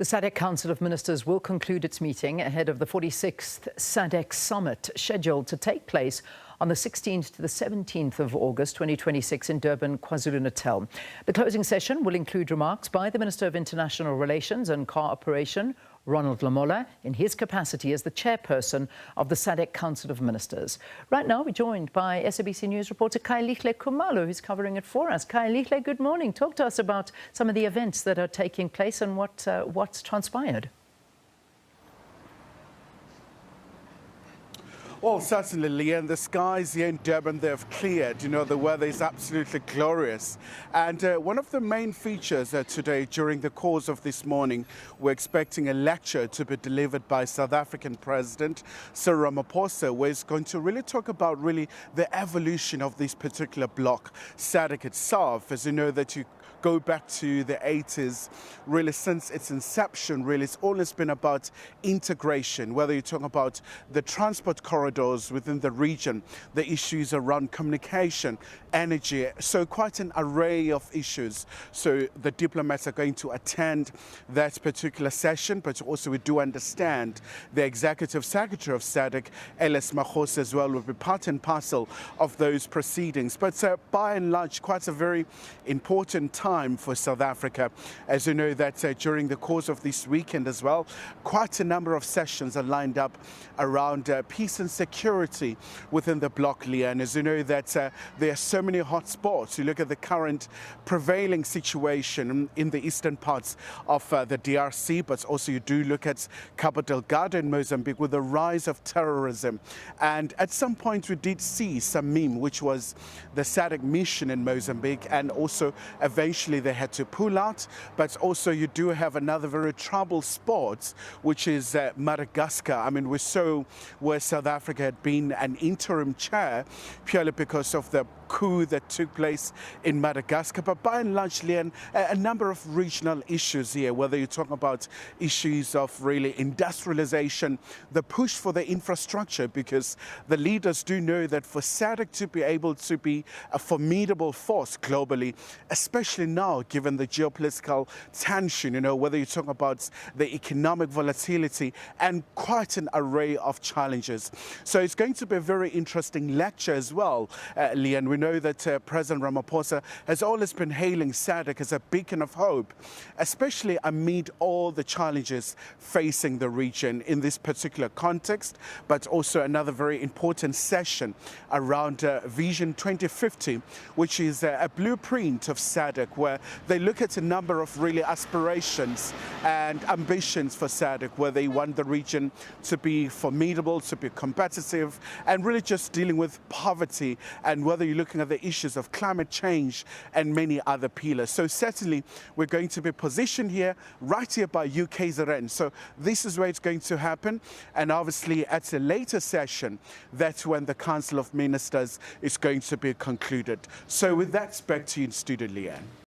The SADC Council of Ministers will conclude its meeting ahead of the 46th SADC Summit, scheduled to take place on the 16th to the 17th of August 2026 in Durban, KwaZulu-Natal. The closing session will include remarks by the Minister of International Relations and Cooperation, Ronald Lamola, in his capacity as the chairperson of the SADC Council of Ministers. Right now, we're joined by SABC News reporter Khayelihle Khumalo, who's covering it for us. Khayelihle, good morning. Talk to us about some of the events that are taking place and what's transpired. Well, certainly, Leanne, the skies here in Durban, they've cleared. You know, the weather is absolutely glorious. And one of the main features today, during the course of this morning, we're expecting a lecture to be delivered by South African President Cyril Ramaphosa, where he's going to really talk about the evolution of this particular bloc, SADC itself. As you know, that you go back to the 80s, really since its inception, really it's always been about integration, whether you're talking about the transport corridors within the region, the issues around communication, energy, so quite an array of issues. So the diplomats are going to attend that particular session, but also we do understand the Executive Secretary of SADC, Ellis Magos, as well, will be part and parcel of those proceedings. But by and large, quite a very important time for South Africa. As you know, that during the course of this weekend as well, quite a number of sessions are lined up around peace and security within the bloc, Leanne. As you know, that there are so many hot spots. You look at the current prevailing situation in the eastern parts of the DRC, but also you do look at Cabo Delgado in Mozambique with the rise of terrorism. And at some point we did see Samim, which was the SADC mission in Mozambique, and also eventually they had to pull out. But also you do have another very troubled spot, which is Madagascar. I mean, we saw where South Africa had been an interim chair purely because of the coup that took place in Madagascar. But by and large, Leanne, a number of regional issues here, whether you're talking about issues of really industrialization, the push for the infrastructure, because the leaders do know that for SADC to be able to be a formidable force globally, especially now given the geopolitical tension, you know, whether you're talking about the economic volatility and quite an array of challenges. So it's going to be a very interesting lecture as well, Leanne. We know that President Ramaphosa has always been hailing SADC as a beacon of hope, especially amid all the challenges facing the region in this particular context, but also another very important session around Vision 2050, which is a blueprint of SADC, where they look at a number of really aspirations and ambitions for SADC, where they want the region to be formidable, to be competitive, and really just dealing with poverty, and whether you're looking at the issues of climate change and many other pillars. So certainly we're going to be positioned here, right here by UKZN. So this is where it's going to happen. And obviously at a later session, that's when the Council of Ministers is going to be concluded. So with that, back to you in studio, Leanne.